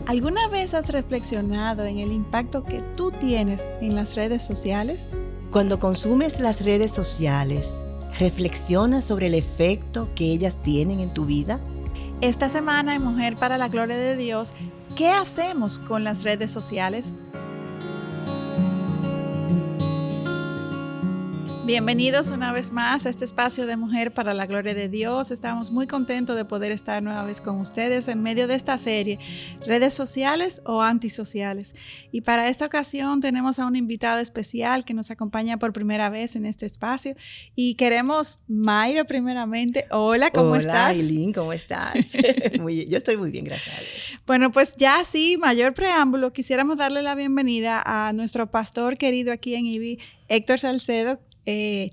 ¿Alguna vez has reflexionado en el impacto que tú tienes en las redes sociales? Cuando consumes las redes sociales, ¿reflexionas sobre el efecto que ellas tienen en tu vida? Esta semana en Mujer para la Gloria de Dios, ¿qué hacemos con las redes sociales? Bienvenidos una vez más a este espacio de Mujer para la Gloria de Dios. Estamos muy contentos de poder estar nueva vez con ustedes en medio de esta serie, redes sociales o antisociales. Y para esta ocasión tenemos a un invitado especial que nos acompaña por primera vez en este espacio. Y queremos, Mayra, primeramente. Hola, ¿cómo estás? Hola, Aileen, ¿cómo estás? Yo estoy muy bien, gracias a Dios. Bueno, pues ya sin mayor preámbulo, quisiéramos darle la bienvenida a nuestro pastor querido aquí en IBI, Héctor Salcedo,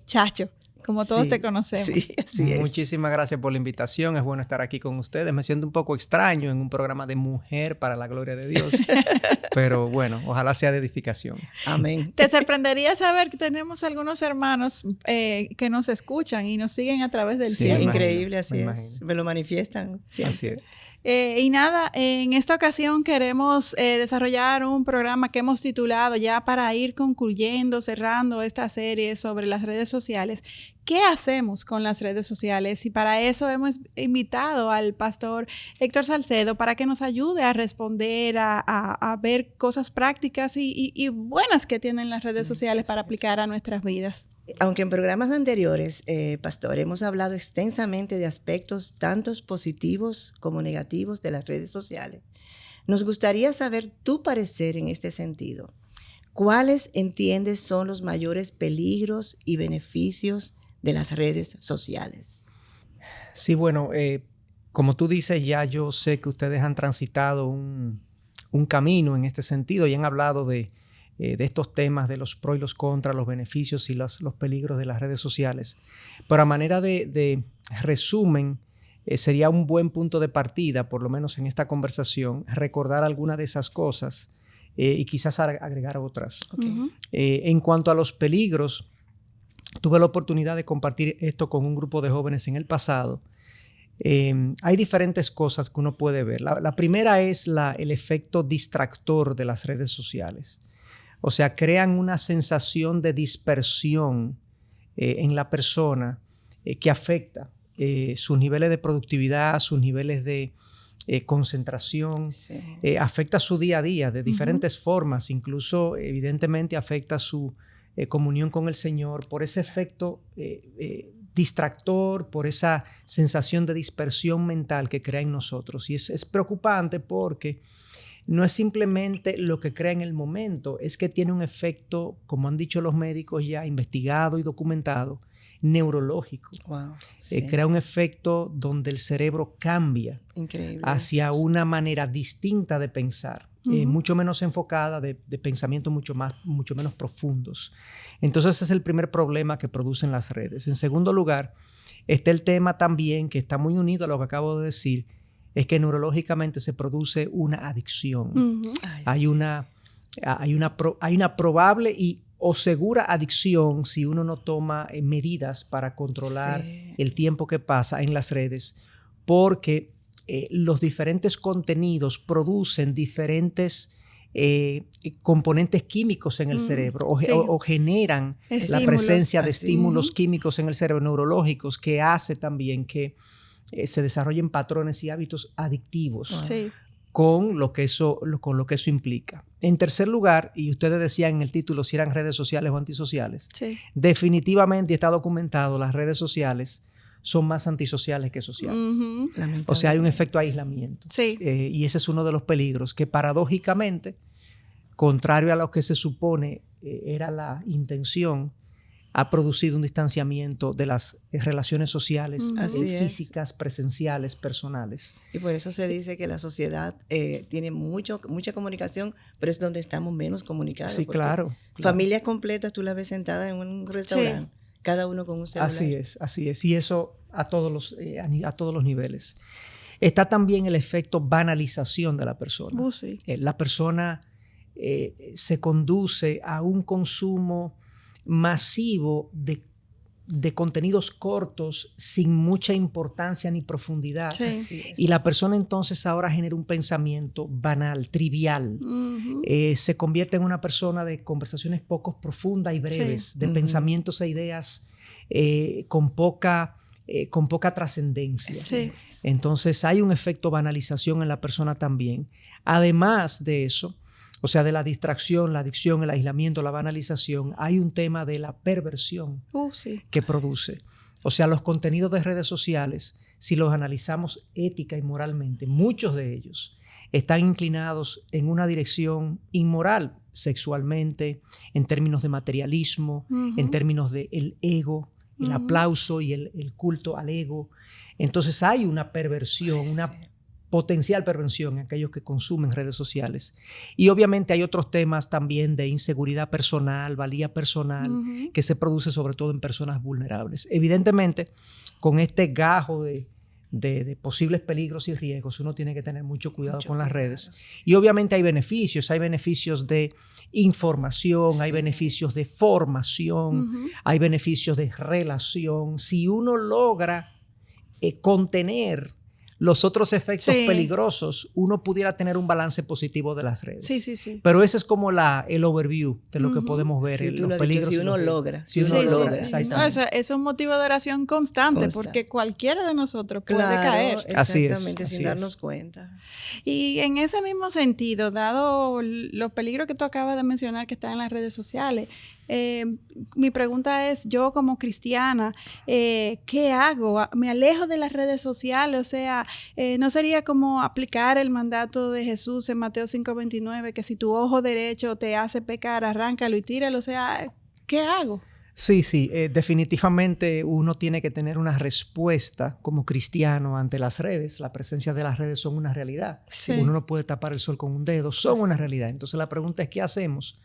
Chacho, como todos te conocemos. Sí, así es. Muchísimas gracias por la invitación. Es bueno estar aquí con ustedes. Me siento un poco extraño en un programa de Mujer para la Gloria de Dios. Pero bueno, ojalá sea de edificación. Amén. Te sorprendería saber que tenemos algunos hermanos que nos escuchan y nos siguen a través del Sí, cielo. increíble, así me es. imagino. Me lo manifiestan siempre. Así es. Y nada, en esta ocasión queremos desarrollar un programa que hemos titulado, ya para ir concluyendo, cerrando esta serie sobre las redes sociales, ¿qué hacemos con las redes sociales? Y para eso hemos invitado al pastor Héctor Salcedo para que nos ayude a responder, a ver cosas prácticas y buenas que tienen las redes sociales para aplicar a nuestras vidas. Aunque en programas anteriores, Pastor, hemos hablado extensamente de aspectos tanto positivos como negativos de las redes sociales, nos gustaría saber tu parecer en este sentido. ¿Cuáles entiendes son los mayores peligros y beneficios de las redes sociales? Sí, bueno, como tú dices, ya yo sé que ustedes han transitado un camino en este sentido y han hablado de estos temas, de los pros y los contras, los beneficios y los peligros de las redes sociales. Pero a manera de resumen, sería un buen punto de partida, por lo menos en esta conversación, recordar algunas de esas cosas y quizás agregar otras. Okay. Uh-huh. En cuanto a los peligros, tuve la oportunidad de compartir esto con un grupo de jóvenes en el pasado. Hay diferentes cosas que uno puede ver. La primera es el efecto distractor de las redes sociales. O sea, crean una sensación de dispersión en la persona que afecta sus niveles de productividad, sus niveles de concentración, Sí. afecta su día a día de diferentes formas, incluso evidentemente afecta su comunión con el Señor por ese efecto distractor, por esa sensación de dispersión mental que crea en nosotros. Y es preocupante porque no es simplemente lo que crea en el momento, es que tiene un efecto, como han dicho los médicos ya, investigado y documentado, neurológico. Wow. Sí. Crea un efecto donde el cerebro cambia Increíble. hacia una manera distinta de pensar, Uh-huh. mucho menos enfocada, de pensamientos mucho menos profundos. Entonces ese es el primer problema que producen las redes. En segundo lugar, está el tema también que está muy unido a lo que acabo de decir, es que neurológicamente se produce una adicción. Uh-huh. Ay, Hay una probable o segura adicción si uno no toma medidas para controlar sí. el tiempo que pasa en las redes, porque los diferentes contenidos producen diferentes componentes químicos en el cerebro sí. o generan Estímulos. la presencia de Así. estímulos químicos en el cerebro neurológicos que hace también que se desarrollen patrones y hábitos adictivos. Wow. Sí. Con lo que eso implica. En tercer lugar, y ustedes decían en el título si eran redes sociales o antisociales, Sí. definitivamente está documentado, las redes sociales son más antisociales que sociales. Uh-huh. O sea, hay un efecto aislamiento. Sí. Y ese es uno de los peligros que paradójicamente, contrario a lo que se supone era la intención, ha producido un distanciamiento de las relaciones sociales físicas, presenciales, personales. Y por eso se dice que la sociedad tiene mucha comunicación, pero es donde estamos menos comunicados. Sí, claro. Familias completas tú las ves sentadas en un restaurante, cada uno con un celular. Así es. Y eso a todos los niveles. Está también el efecto banalización de la persona. Sí. La persona se conduce a un consumo masivo de de contenidos cortos sin mucha importancia ni profundidad. Y la persona entonces ahora genera un pensamiento banal, trivial. Se convierte en una persona de conversaciones poco profundas y breves, de pensamientos e ideas con poca trascendencia. Entonces hay un efecto banalización en la persona también. Además de eso, o sea, de la distracción, la adicción, el aislamiento, la banalización, hay un tema de la perversión que produce. O sea, los contenidos de redes sociales, si los analizamos ética y moralmente, muchos de ellos están inclinados en una dirección inmoral, sexualmente, en términos de materialismo, en términos del ego, el aplauso y el culto al ego. Entonces hay una perversión, una potencial perversión en aquellos que consumen redes sociales. Y obviamente hay otros temas también de inseguridad personal, valía personal, que se produce sobre todo en personas vulnerables. Evidentemente, con este gajo de posibles peligros y riesgos, uno tiene que tener mucho cuidado con las redes. Y obviamente hay beneficios de información, hay beneficios de formación, hay beneficios de relación. Si uno logra contener los otros efectos peligrosos, uno pudiera tener un balance positivo de las redes. Pero ese es como el overview de lo que podemos ver. Los peligros. Si uno logra. Es un motivo de oración constante, porque cualquiera de nosotros puede caer. Exactamente, sin darnos cuenta. Y en ese mismo sentido, dado los peligros que tú acabas de mencionar que están en las redes sociales, mi pregunta es, yo como cristiana, ¿qué hago? ¿Me alejo de las redes sociales? O sea, ¿no sería como aplicar el mandato de Jesús en Mateo 5:29, que si tu ojo derecho te hace pecar, arráncalo y tíralo? O sea, ¿qué hago? Sí, definitivamente uno tiene que tener una respuesta como cristiano ante las redes. La presencia de las redes son una realidad. Uno no puede tapar el sol con un dedo, son una realidad. Entonces la pregunta es, ¿qué hacemos?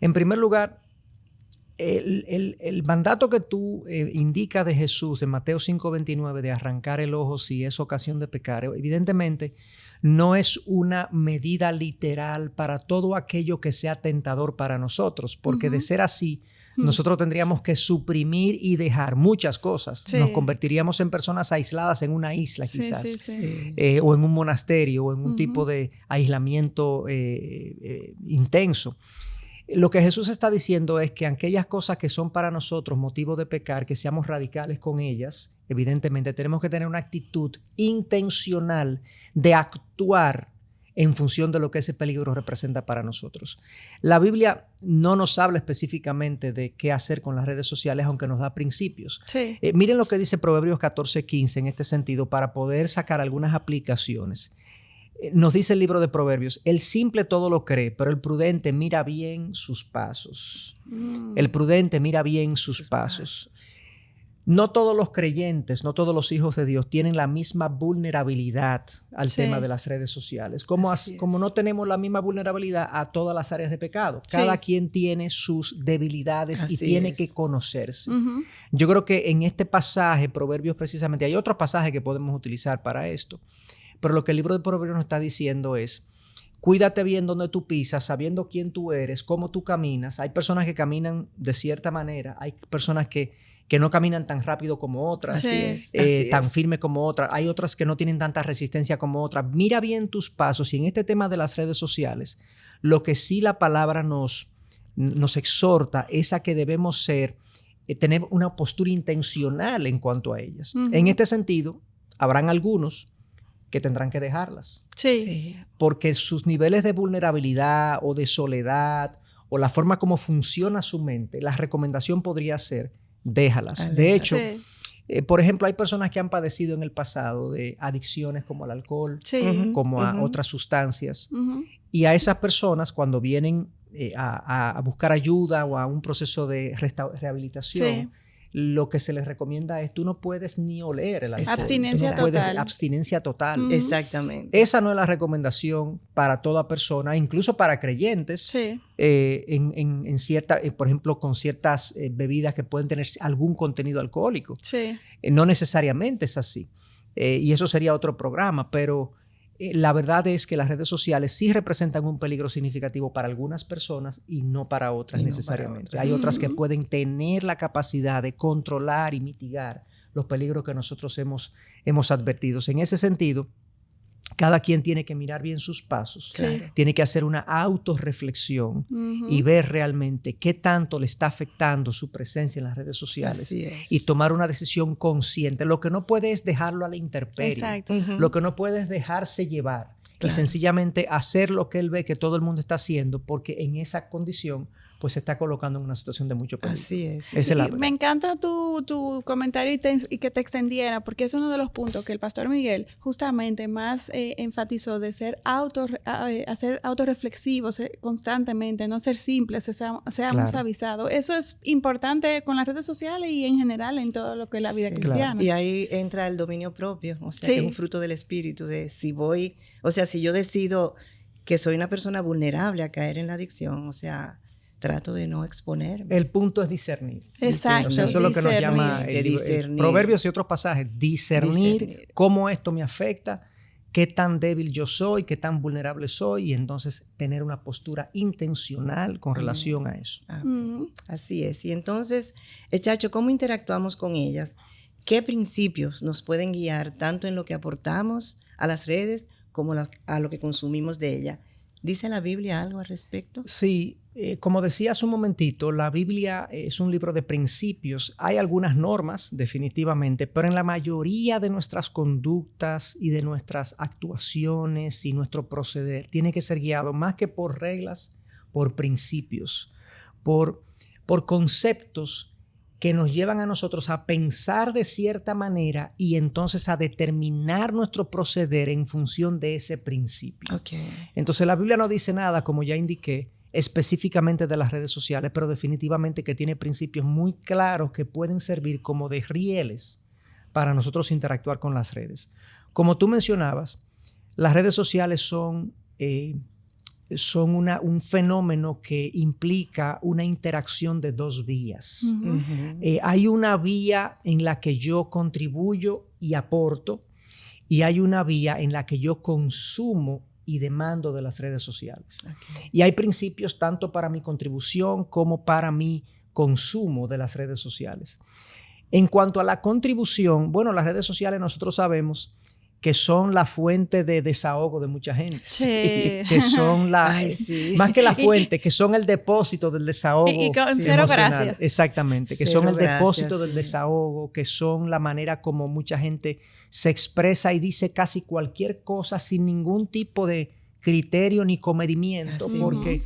En primer lugar, el mandato que tú indicas de Jesús en Mateo 5:29 de arrancar el ojo si es ocasión de pecar, evidentemente no es una medida literal para todo aquello que sea tentador para nosotros, porque de ser así, nosotros tendríamos que suprimir y dejar muchas cosas. Nos convertiríamos en personas aisladas en una isla quizás, o en un monasterio, o en un tipo de aislamiento intenso. Lo que Jesús está diciendo es que aquellas cosas que son para nosotros motivo de pecar, que seamos radicales con ellas, evidentemente tenemos que tener una actitud intencional de actuar en función de lo que ese peligro representa para nosotros. La Biblia no nos habla específicamente de qué hacer con las redes sociales, aunque nos da principios. Miren lo que dice Proverbios 14:15 en este sentido para poder sacar algunas aplicaciones. Nos dice el libro de Proverbios, el simple todo lo cree, pero el prudente mira bien sus pasos. El prudente mira bien sus pasos. No todos los creyentes, no todos los hijos de Dios tienen la misma vulnerabilidad al tema de las redes sociales. Como no tenemos la misma vulnerabilidad a todas las áreas de pecado. Cada quien tiene sus debilidades y tiene que conocerse. Yo creo que en este pasaje, Proverbios precisamente, hay otros pasajes que podemos utilizar para esto. Pero lo que el libro de Proverbios nos está diciendo es, cuídate bien donde tú pisas, sabiendo quién tú eres, cómo tú caminas. Hay personas que caminan de cierta manera, hay personas que no caminan tan rápido como otras, tan firme como otras. Hay otras que no tienen tanta resistencia como otras. Mira bien tus pasos. Y en este tema de las redes sociales, lo que sí la palabra nos exhorta es a que debemos tener una postura intencional en cuanto a ellas. En este sentido, habrán algunos que tendrán que dejarlas. Porque sus niveles de vulnerabilidad o de soledad o la forma como funciona su mente, la recomendación podría ser, déjalas. De hecho, por ejemplo, hay personas que han padecido en el pasado de adicciones como al alcohol, como a otras sustancias. Y a esas personas, cuando vienen a buscar ayuda o a un proceso de rehabilitación, lo que se les recomienda es, tú no puedes ni oler el alcohol. Abstinencia total. Exactamente. Esa no es la recomendación para toda persona, incluso para creyentes, en cierta, por ejemplo, con ciertas bebidas que pueden tener algún contenido alcohólico. No necesariamente es así. Y eso sería otro programa, pero la verdad es que las redes sociales sí representan un peligro significativo para algunas personas y no para otras necesariamente. Hay otras que pueden tener la capacidad de controlar y mitigar los peligros que nosotros hemos advertido. En ese sentido, cada quien tiene que mirar bien sus pasos, tiene que hacer una autorreflexión y ver realmente qué tanto le está afectando su presencia en las redes sociales y tomar una decisión consciente. Lo que no puede es dejarlo a la intemperie, lo que no puede es dejarse llevar y sencillamente hacer lo que él ve que todo el mundo está haciendo, porque en esa condición pues se está colocando en una situación de mucho peligro. Así es. Esa es la verdad. Me encanta tu comentario y que te extendiera, porque es uno de los puntos que el pastor Miguel justamente más enfatizó de ser hacer autorreflexivos constantemente, no ser simples, seamos avisados. Eso es importante con las redes sociales y en general en todo lo que es la vida cristiana. Y ahí entra el dominio propio, o sea, que es un fruto del espíritu, de si yo decido que soy una persona vulnerable a caer en la adicción, o sea, trato de no exponerme. El punto es discernir. Exacto. O sea, eso es lo que nos llama discernir. Proverbios y otros pasajes. Discernir cómo esto me afecta, qué tan débil yo soy, qué tan vulnerable soy, y entonces tener una postura intencional con relación a eso. Así es. Y entonces, Chacho, ¿cómo interactuamos con ellas? ¿Qué principios nos pueden guiar tanto en lo que aportamos a las redes como a lo que consumimos de ella? ¿Dice la Biblia algo al respecto? Sí, como decía hace un momentito, la Biblia es un libro de principios. Hay algunas normas, definitivamente, pero en la mayoría de nuestras conductas y de nuestras actuaciones y nuestro proceder tiene que ser guiado más que por reglas, por principios, por conceptos que nos llevan a nosotros a pensar de cierta manera y entonces a determinar nuestro proceder en función de ese principio. Entonces la Biblia no dice nada, como ya indiqué, específicamente de las redes sociales, pero definitivamente que tiene principios muy claros que pueden servir como de rieles para nosotros interactuar con las redes. Como tú mencionabas, las redes sociales son un fenómeno que implica una interacción de dos vías. Hay una vía en la que yo contribuyo y aporto, y hay una vía en la que yo consumo y demando de las redes sociales. Y hay principios tanto para mi contribución como para mi consumo de las redes sociales. En cuanto a la contribución, bueno, las redes sociales nosotros sabemos que son la fuente de desahogo de mucha gente. Que son más que la fuente, que son el depósito del desahogo. Y con cero gracias. Exactamente, que son el depósito del desahogo, que son la manera como mucha gente se expresa y dice casi cualquier cosa sin ningún tipo de criterio ni comedimiento, porque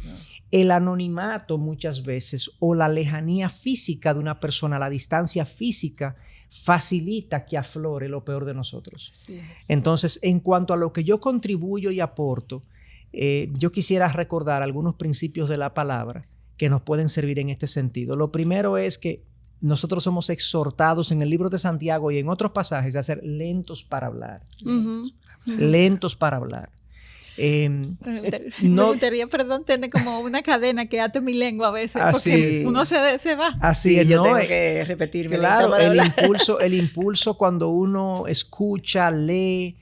el anonimato muchas veces o la lejanía física de una persona, la distancia física, facilita que aflore lo peor de nosotros. Entonces, en cuanto a lo que yo contribuyo y aporto, yo quisiera recordar algunos principios de la palabra que nos pueden servir en este sentido. Lo primero es que nosotros somos exhortados en el libro de Santiago y en otros pasajes a ser lentos para hablar. Lentos para hablar. Me gustaría, tener como una cadena que ate mi lengua a veces, porque uno se va. Así es, yo tengo que repetirme. Claro, el impulso cuando uno escucha, lee,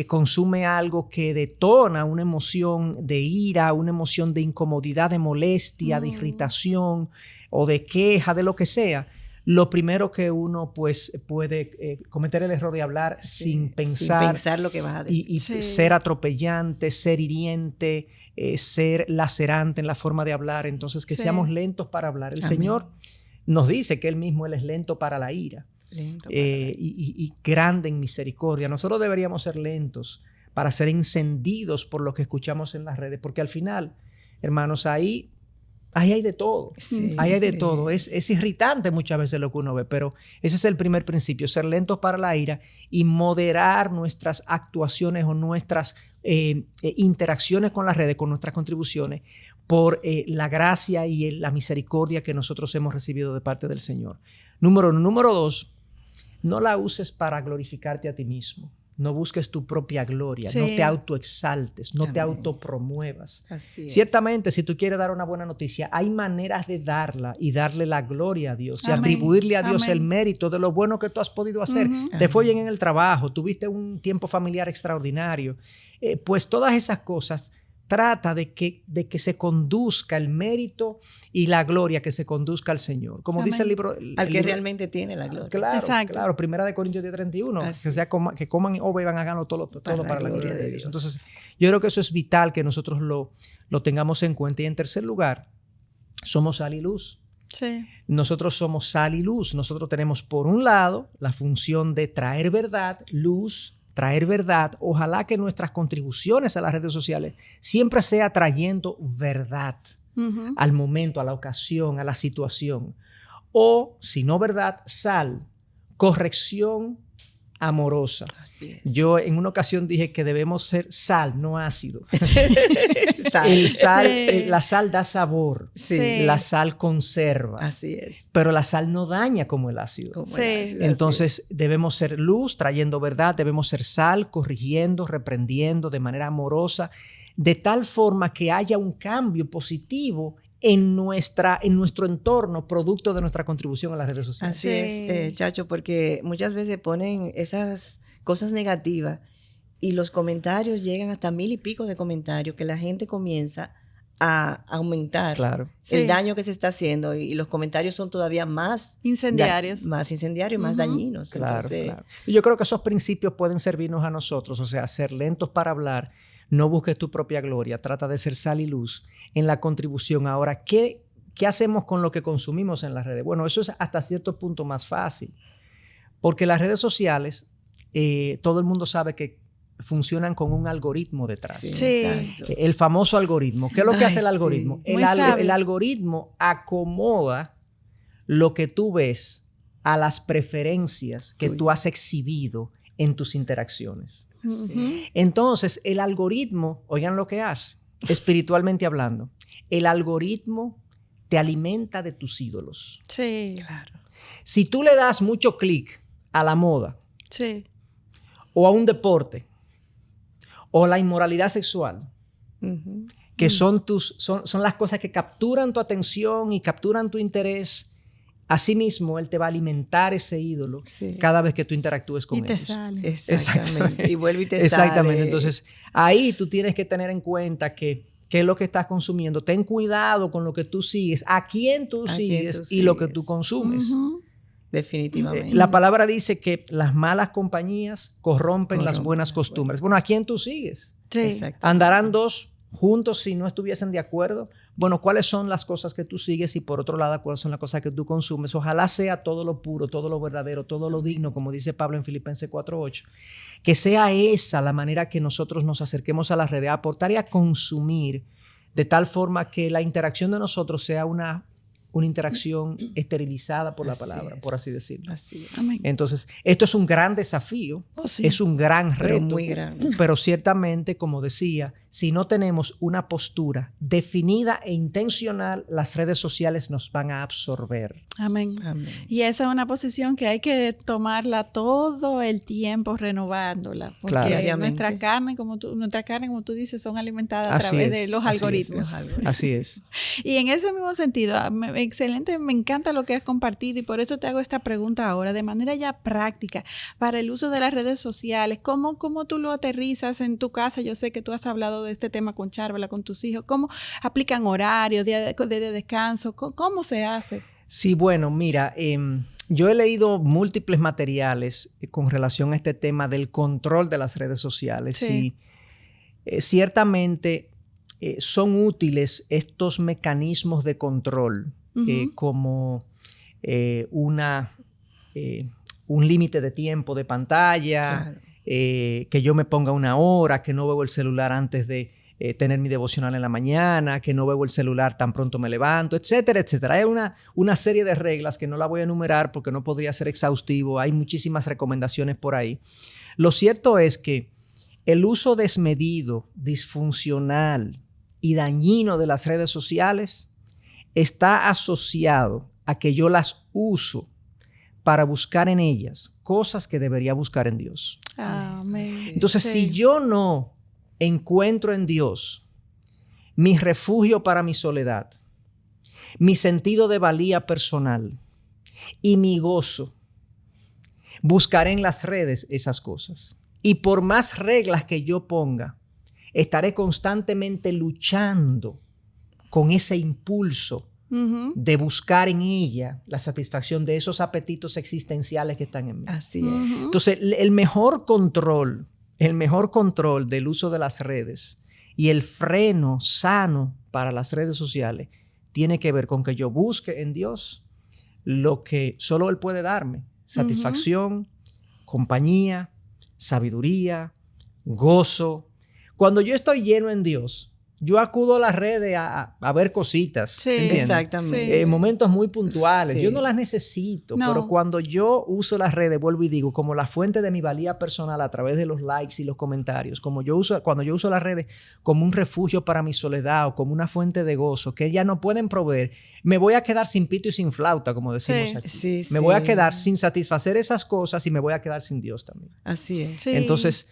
consume algo que detona una emoción de ira, una emoción de incomodidad, de molestia, de irritación o de queja, de lo que sea. Lo primero que uno pues puede cometer el error de hablar sin pensar lo que vas a decir. Y ser atropellante, ser hiriente, ser lacerante en la forma de hablar. Entonces, que seamos lentos para hablar. El Señor nos dice que Él mismo es lento para la ira y grande en misericordia. Nosotros deberíamos ser lentos para ser encendidos por lo que escuchamos en las redes, porque al final, hermanos, ahí hay de todo. Ahí hay de todo. Es irritante muchas veces lo que uno ve, pero ese es el primer principio, ser lentos para la ira y moderar nuestras actuaciones o nuestras interacciones con las redes, con nuestras contribuciones, por la gracia y la misericordia que nosotros hemos recibido de parte del Señor. Número 2, no la uses para glorificarte a ti mismo. no busques tu propia gloria, Sí. no te autoexaltes, no te Amén. autopromuevas. Así es. Ciertamente, si tú quieres dar una buena noticia, hay maneras de darla y darle la gloria a Dios y Amén. atribuirle a Dios Amén. el mérito de lo bueno que tú has podido hacer. Ujú. Te fue Amén. bien en el trabajo, tuviste un tiempo familiar extraordinario. Pues todas esas cosas trata de que se conduzca el mérito y la gloria, que se conduzca al Señor. Como Amén. dice el libro... Al que realmente tiene la gloria. Claro, Exacto. claro. Primera de Corintios 10:31. Así. Que coman o beban, háganlo todo para la gloria de Dios. Dios. Entonces, yo creo que eso es vital que nosotros lo tengamos en cuenta. Y en tercer lugar, somos sal y luz. Sí. Nosotros somos sal y luz. Nosotros tenemos, por un lado, la función de traer verdad, luz, traer verdad. Ojalá que nuestras contribuciones a las redes sociales siempre sea trayendo verdad Ujú. al momento, a la ocasión, a la situación. O, si no verdad, sal, corrección amorosa. Así es. Yo en una ocasión dije que debemos ser sal, no ácido. Sal. La sal da sabor, Sí. Sí. la sal conserva, Así es. pero la sal no daña como el ácido. Como Sí. el ácido, Entonces debemos ser luz, trayendo verdad, debemos ser sal, corrigiendo, reprendiendo de manera amorosa, de tal forma que haya un cambio positivo en nuestro entorno, producto de nuestra contribución a las redes sociales. Así Sí. es, Chacho, porque muchas veces ponen esas cosas negativas y los comentarios llegan hasta 1000 y pico de comentarios que la gente comienza a aumentar Claro. Sí. el daño que se está haciendo y los comentarios son todavía más Incendiarios. más incendiarios, más Ujú. dañinos. Claro, Entonces, claro. Y yo creo que esos principios pueden servirnos a nosotros, o sea, ser lentos para hablar, no busques tu propia gloria, trata de ser sal y luz en la contribución. Ahora, ¿qué hacemos con lo que consumimos en las redes? Bueno, eso es hasta cierto punto más fácil, porque las redes sociales, todo el mundo sabe que funcionan con un algoritmo detrás. sí, Sí. exacto. El famoso algoritmo. ¿Qué es lo que Ay, hace el sí. algoritmo? Muy sabio. El algoritmo acomoda lo que tú ves a las preferencias que Uy. tú has exhibido en tus interacciones. Ujú. Entonces, el algoritmo, oigan lo que hace, espiritualmente hablando, el algoritmo te alimenta de tus ídolos. Sí. Claro. Si tú le das mucho clic a la moda Sí. o a un deporte o a la inmoralidad sexual, Ujú. que son las cosas que capturan tu atención y capturan tu interés, asimismo, él te va a alimentar ese ídolo Sí. cada vez que tú interactúes con Y te ellos. sale. Exactamente. Y vuelve y te Exactamente. sale. Entonces, ahí tú tienes que tener en cuenta qué es lo que estás consumiendo. Ten cuidado con lo que tú sigues, a quién tú A quién sigues tú y lo que sigues. tú consumes. Ujú. Definitivamente. La palabra dice que las malas compañías corrompen las Corrompen buenas las costumbres. buenas. Bueno, ¿a quién tú sigues? Sí. Exacto. ¿Andarán dos juntos si no estuviesen de acuerdo? Bueno, ¿cuáles son las cosas que tú sigues? Y por otro lado, ¿cuáles son las cosas que tú consumes? Ojalá sea todo lo puro, todo lo verdadero, todo lo digno, como dice Pablo en Filipenses 4:8. Que sea esa la manera que nosotros nos acerquemos a la red, a aportar y a consumir, de tal forma que la interacción de nosotros sea una interacción esterilizada por la Así palabra, es. por así decirlo. Así es. Amén. Entonces, esto es un gran desafío, Oh, sí. es un gran Pero reto, muy grande. pero ciertamente, como decía, si no tenemos una postura definida e intencional, las redes sociales nos van a absorber. Amén. Amén. Y esa es una posición que hay que tomarla todo el tiempo, renovándola. Porque Claro. Diariamente. nuestra carne, como tú dices, son alimentadas a Así través es, de los así es, algoritmos. Los algoritmos. Así es. Y en ese mismo sentido, excelente, me encanta lo que has compartido y por eso te hago esta pregunta ahora, de manera ya práctica, para el uso de las redes sociales. ¿Cómo tú lo aterrizas en tu casa? Yo sé que tú has hablado de este tema con Charvala, con tus hijos. ¿Cómo aplican horarios, día de descanso? ¿Cómo se hace? Sí, bueno, mira, yo he leído múltiples materiales con relación a este tema del control de las redes sociales. Sí. Y ciertamente son útiles estos mecanismos de control, Ujú. como un límite de tiempo de pantalla, Claro. que yo me ponga una hora, que no veo el celular antes de tener mi devocional en la mañana, que no veo el celular tan pronto me levanto, etcétera, etcétera. Hay una serie de reglas que no la voy a enumerar porque no podría ser exhaustivo. Hay muchísimas recomendaciones por ahí. Lo cierto es que el uso desmedido, disfuncional y dañino de las redes sociales está asociado a que yo las uso para buscar en ellas cosas que debería buscar en Dios. Amén. Entonces, si yo no encuentro en Dios mi refugio para mi soledad, mi sentido de valía personal y mi gozo, buscaré en las redes esas cosas. Y por más reglas que yo ponga, estaré constantemente luchando con ese impulso de buscar en ella la satisfacción de esos apetitos existenciales que están en mí. Así es. Entonces, el mejor control del uso de las redes y el freno sano para las redes sociales tiene que ver con que yo busque en Dios lo que solo Él puede darme: satisfacción, compañía, sabiduría, gozo. Cuando yo estoy lleno en Dios, yo acudo a las redes a ver cositas. Sí, exactamente. En momentos muy puntuales. Sí. Yo no las necesito, No. pero cuando yo uso las redes, vuelvo y digo, como la fuente de mi valía personal a través de los likes y los comentarios, cuando yo uso las redes como un refugio para mi soledad o como una fuente de gozo que ellas no pueden proveer, me voy a quedar sin pito y sin flauta, como decimos aquí. Sí, Me voy a quedar sin satisfacer esas cosas y me voy a quedar sin Dios también. Así es. Sí. Entonces,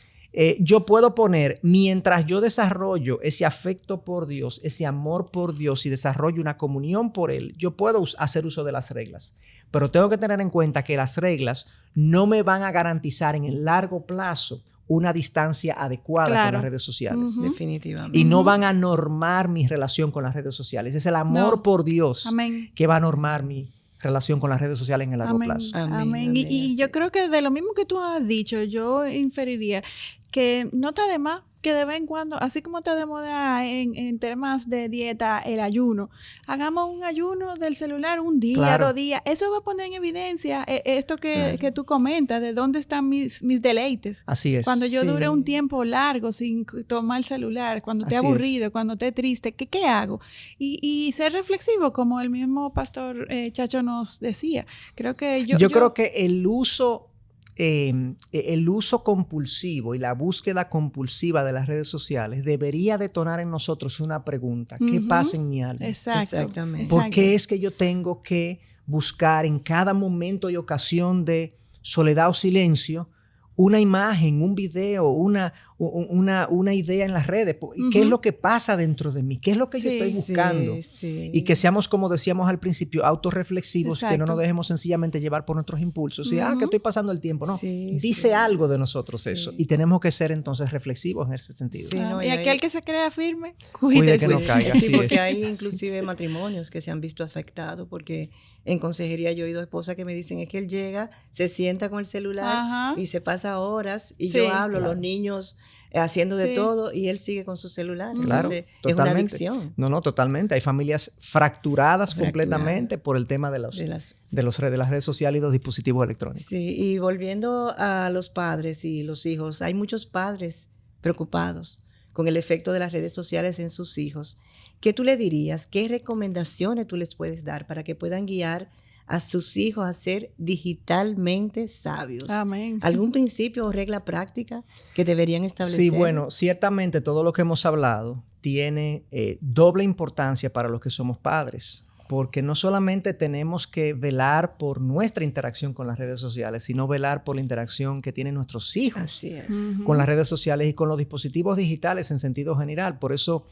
yo puedo poner, mientras yo desarrollo ese afecto por Dios, ese amor por Dios y desarrollo una comunión por Él, yo puedo hacer uso de las reglas. Pero tengo que tener en cuenta que las reglas no me van a garantizar en el largo plazo una distancia adecuada con las redes sociales. Definitivamente. Y no van a normar mi relación con las redes sociales. Es el amor por Dios que va a normar mi relación con las redes sociales en el largo plazo. Amén. Y yo creo que de lo mismo que tú has dicho, yo inferiría que no está de más que de vez en cuando, así como está de moda en temas de dieta el ayuno, hagamos un ayuno del celular un día, 2 días. Eso va a poner en evidencia esto que tú comentas, de dónde están mis deleites. Así es. Cuando yo dure un tiempo largo sin tomar el celular, cuando esté aburrido, cuando esté triste, ¿qué hago? Y ser reflexivo, como el mismo pastor Chacho nos decía. Creo que yo creo que el uso compulsivo y la búsqueda compulsiva de las redes sociales debería detonar en nosotros una pregunta: ¿qué pasa en mi alma? Exactamente. ¿Por qué es que yo tengo que buscar en cada momento y ocasión de soledad o silencio una imagen, un video, una idea en las redes? ¿Qué es lo que pasa dentro de mí? ¿Qué es lo que yo estoy buscando? Y que seamos, como decíamos al principio, autorreflexivos, que no nos dejemos sencillamente llevar por nuestros impulsos. Y, que estoy pasando el tiempo. No, dice algo de nosotros eso. Y tenemos que ser entonces reflexivos en ese sentido. Y aquel que se crea firme, cuide que no caiga. Sí, porque hay inclusive matrimonios que se han visto afectados, porque en consejería yo he oído esposas que me dicen es que él llega, se sienta con el celular y se pasa horas y yo hablo, los niños haciendo de todo y él sigue con su celular. Claro, entonces, totalmente. Es una adicción. No, totalmente. Hay familias fracturadas completamente por el tema de las redes sociales y los dispositivos electrónicos. Sí, y volviendo a los padres y los hijos, hay muchos padres preocupados con el efecto de las redes sociales en sus hijos. ¿Qué tú le dirías? ¿Qué recomendaciones tú les puedes dar para que puedan guiar a sus hijos a ser digitalmente sabios? Amén. ¿Algún principio o regla práctica que deberían establecer? Sí, bueno, ciertamente todo lo que hemos hablado tiene doble importancia para los que somos padres, porque no solamente tenemos que velar por nuestra interacción con las redes sociales, sino velar por la interacción que tienen nuestros hijos con las redes sociales y con los dispositivos digitales en sentido general. Por eso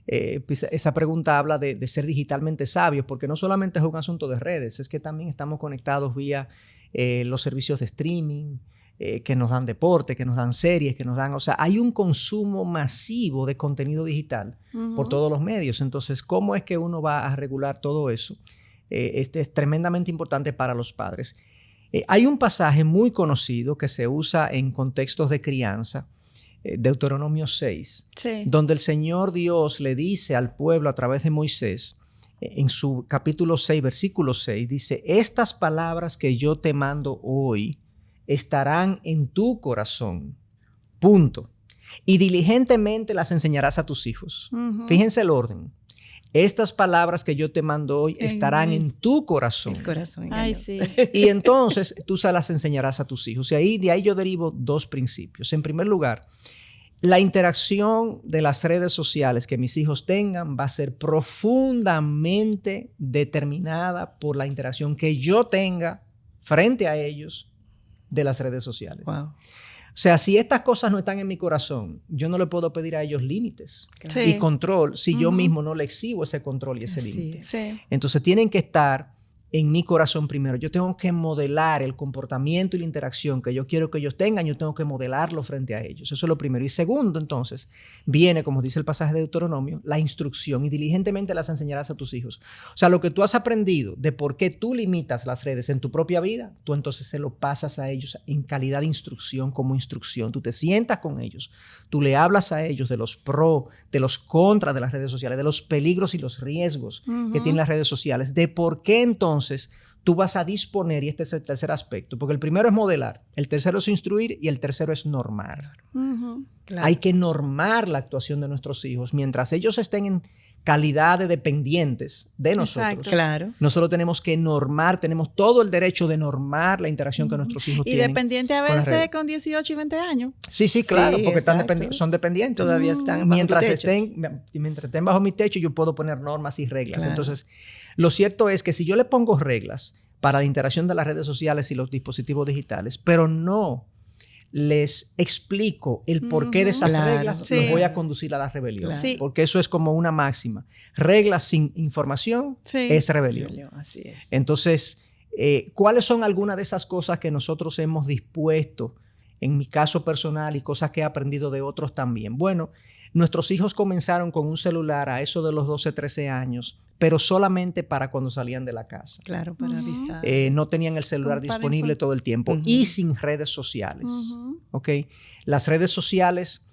esa pregunta habla de ser digitalmente sabios, porque no solamente es un asunto de redes, es que también estamos conectados vía los servicios de streaming, que nos dan deporte, que nos dan series, que nos dan... O sea, hay un consumo masivo de contenido digital por todos los medios. Entonces, ¿cómo es que uno va a regular todo eso? Este es tremendamente importante para los padres. Hay un pasaje muy conocido que se usa en contextos de crianza, Deuteronomio 6, donde el Señor Dios le dice al pueblo a través de Moisés, en su capítulo 6, versículo 6, dice: estas palabras que yo te mando hoy estarán en tu corazón, punto, y diligentemente las enseñarás a tus hijos. Fíjense el orden. Estas palabras que yo te mando hoy estarán en tu corazón. El corazón. Ay, sí. Y entonces tú se las enseñarás a tus hijos. Y de ahí yo derivo 2 principios. En primer lugar, la interacción de las redes sociales que mis hijos tengan va a ser profundamente determinada por la interacción que yo tenga frente a ellos de las redes sociales. Wow. O sea, si estas cosas no están en mi corazón, yo no le puedo pedir a ellos límites Sí. y control si yo mismo no le exhibo ese control y ese Así límite. es. Sí. Entonces tienen que estar en mi corazón primero. Yo tengo que modelar el comportamiento y la interacción que yo quiero que ellos tengan. Yo tengo que modelarlo frente a ellos. Eso es lo primero. Y segundo, entonces, viene, como dice el pasaje de Deuteronomio, la instrucción, y diligentemente las enseñarás a tus hijos. O sea, lo que tú has aprendido de por qué tú limitas las redes en tu propia vida, tú entonces se lo pasas a ellos en calidad de instrucción, como instrucción. Tú te sientas con ellos, tú le hablas a ellos de los pros, de los contras de las redes sociales, de los peligros y los riesgos que tienen las redes sociales, de por qué entonces tú vas a disponer, y este es el tercer aspecto, porque el primero es modelar, el tercero es instruir y el tercero es normar. Claro. Hay que normar la actuación de nuestros hijos. Mientras ellos estén en calidad de dependientes de nosotros, Exacto. Claro. nosotros tenemos que normar, tenemos todo el derecho de normar la interacción que nuestros hijos Y tienen. dependiente a con las veces redes. con 18 y 20 años. Sí, sí, claro, Sí, porque exacto. son dependientes. Todavía están bajo Mientras tu techo. estén bajo mi techo, yo puedo poner normas y reglas. Claro. Entonces, lo cierto es que si yo le pongo reglas para la interacción de las redes sociales y los dispositivos digitales, pero no les explico el porqué de esas Claro, reglas, sí. los voy a conducir a la rebelión. Claro. Sí. Porque eso es como una máxima. Reglas sin información Sí. es rebelión. Así es. Entonces, ¿cuáles son algunas de esas cosas que nosotros hemos dispuesto, en mi caso personal, y cosas que he aprendido de otros también? Bueno, nuestros hijos comenzaron con un celular a eso de los 12, 13 años, pero solamente para cuando salían de la casa. Claro, para avisar. No tenían el celular Para disponible todo el tiempo Ujú. y sin redes sociales. ¿Ok? Las redes sociales,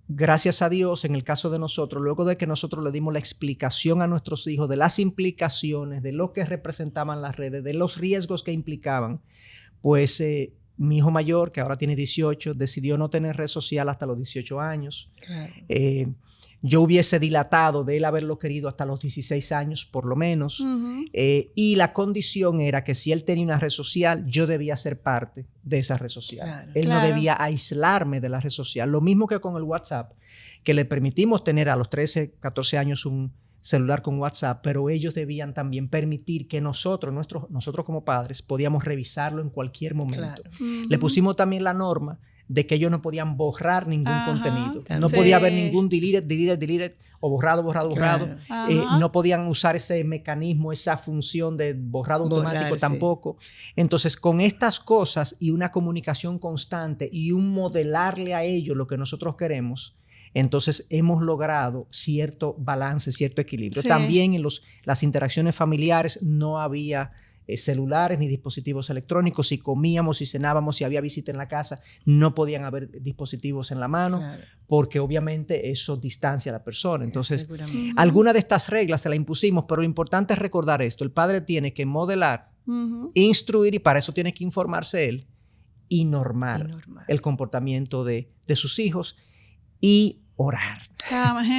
gracias a Dios, en el caso de nosotros, luego de que nosotros le dimos la explicación a nuestros hijos de las implicaciones, de lo que representaban las redes, de los riesgos que implicaban, pues mi hijo mayor, que ahora tiene 18, decidió no tener red social hasta los 18 años. Claro. Yo hubiese dilatado de él haberlo querido hasta los 16 años, por lo menos. Y la condición era que si él tenía una red social, yo debía ser parte de esa red social. Claro. Él Claro. no debía aislarme de la red social. Lo mismo que con el WhatsApp, que le permitimos tener a los 13, 14 años un celular con WhatsApp, pero ellos debían también permitir que nosotros como padres, podíamos revisarlo en cualquier momento. Claro. Le pusimos también la norma de que ellos no podían borrar ningún Ajá. contenido. No Sí. podía haber ningún deleted o borrado. Claro. Ajá. No podían usar ese mecanismo, esa función de borrado automático Borrar, sí. tampoco. Entonces, con estas cosas y una comunicación constante y un modelarle a ellos lo que nosotros queremos, entonces hemos logrado cierto balance, cierto equilibrio. Sí. También en las interacciones familiares no había celulares ni dispositivos electrónicos. Si comíamos, si cenábamos, si había visita en la casa, no podían haber dispositivos en la mano, Claro. porque obviamente eso distancia a la persona. Entonces, Seguramente. alguna de estas reglas se la impusimos, pero lo importante es recordar esto. El padre tiene que modelar, instruir, y para eso tiene que informarse él, y normar Y normar. el comportamiento de sus hijos y orar.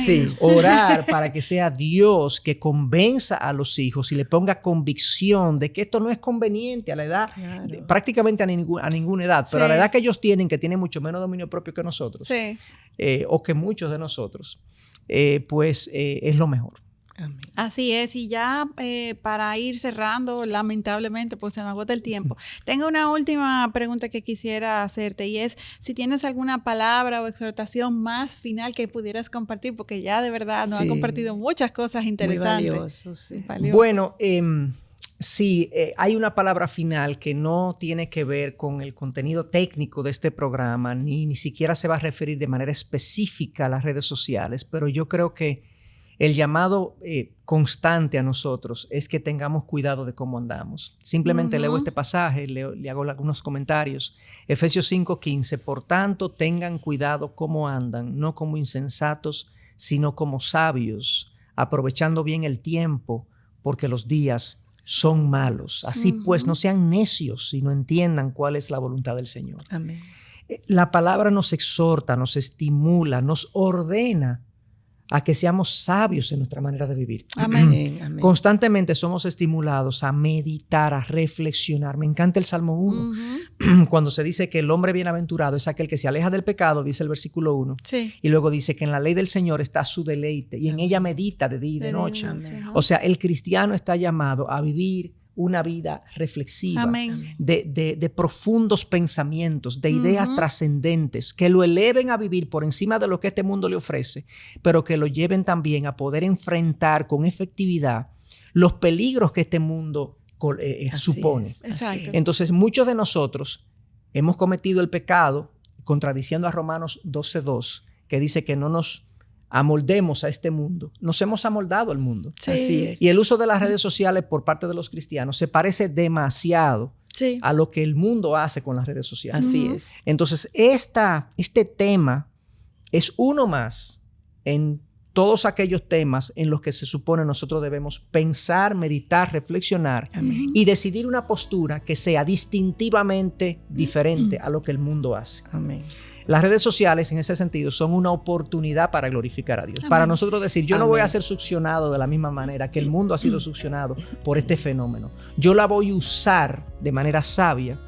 Sí. Orar para que sea Dios que convenza a los hijos y le ponga convicción de que esto no es conveniente a la edad, Claro. prácticamente a ninguna edad, pero Sí. a la edad que ellos tienen, que tienen mucho menos dominio propio que nosotros, Sí. o que muchos de nosotros, pues es lo mejor. Amén. Así es, y ya para ir cerrando, lamentablemente, pues se nos agota el tiempo. Tengo una última pregunta que quisiera hacerte, y es si tienes alguna palabra o exhortación más final que pudieras compartir, porque ya de verdad nos Sí. ha compartido muchas cosas interesantes. Muy valioso, sí. Valioso. Bueno, sí, hay una palabra final que no tiene que ver con el contenido técnico de este programa, ni siquiera se va a referir de manera específica a las redes sociales, pero yo creo que el llamado constante a nosotros es que tengamos cuidado de cómo andamos. Simplemente leo este pasaje, le hago algunos comentarios. Efesios 5:15, por tanto, tengan cuidado cómo andan, no como insensatos, sino como sabios, aprovechando bien el tiempo, porque los días son malos. Así pues, no sean necios, sino entiendan cuál es la voluntad del Señor. Amén. La palabra nos exhorta, nos estimula, nos ordena a que seamos sabios en nuestra manera de vivir. Amén. Amén. Constantemente somos estimulados a meditar, a reflexionar. Me encanta el Salmo 1, cuando se dice que el hombre bienaventurado es aquel que se aleja del pecado, dice el versículo 1, Sí. y luego dice que en la ley del Señor está su deleite y en ella medita de día y de noche. Amén. O sea, el cristiano está llamado a vivir una vida reflexiva, Amén. de profundos pensamientos, de ideas trascendentes, que lo eleven a vivir por encima de lo que este mundo le ofrece, pero que lo lleven también a poder enfrentar con efectividad los peligros que este mundo supone. Exacto. Entonces, muchos de nosotros hemos cometido el pecado, contradiciendo a Romanos 12:2, que dice que no nos amoldemos a este mundo. Nos hemos amoldado al mundo. Sí. Así es. Y el uso de las redes sociales por parte de los cristianos se parece demasiado Sí. a lo que el mundo hace con las redes sociales. Así es. Entonces, este tema es uno más en todos aquellos temas en los que se supone nosotros debemos pensar, meditar, reflexionar y decidir una postura que sea distintivamente diferente a lo que el mundo hace. Amén. Las redes sociales, en ese sentido, son una oportunidad para glorificar a Dios. Amén. Para nosotros decir, yo no voy a Amén. ser succionado de la misma manera que el mundo ha sido succionado por este fenómeno. Yo la voy a usar de manera sabia,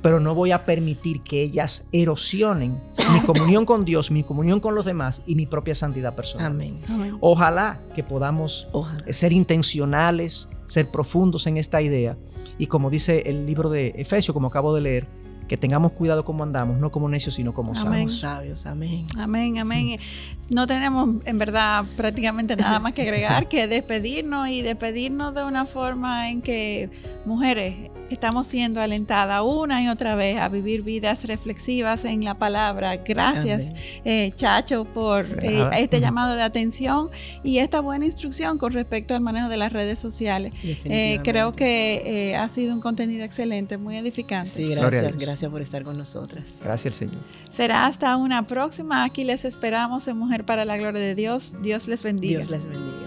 pero no voy a permitir que ellas erosionen mi comunión con Dios, mi comunión con los demás y mi propia santidad personal. Amén. Amén. Ojalá que podamos ser intencionales, ser profundos en esta idea. Y como dice el libro de Efesios, como acabo de leer, que tengamos cuidado como andamos, no como necios, sino como Amén. sabios. Sabios, amén. Amén, amén. No tenemos en verdad prácticamente nada más que agregar que despedirnos y despedirnos de una forma en que mujeres estamos siendo alentadas una y otra vez a vivir vidas reflexivas en la palabra. Gracias, Chacho, por este llamado de atención y esta buena instrucción con respecto al manejo de las redes sociales. Creo que ha sido un contenido excelente, muy edificante. Sí, gracias por estar con nosotras. Gracias, Señor. Será hasta una próxima. Aquí les esperamos en Mujer para la Gloria de Dios. Dios les bendiga. Dios les bendiga.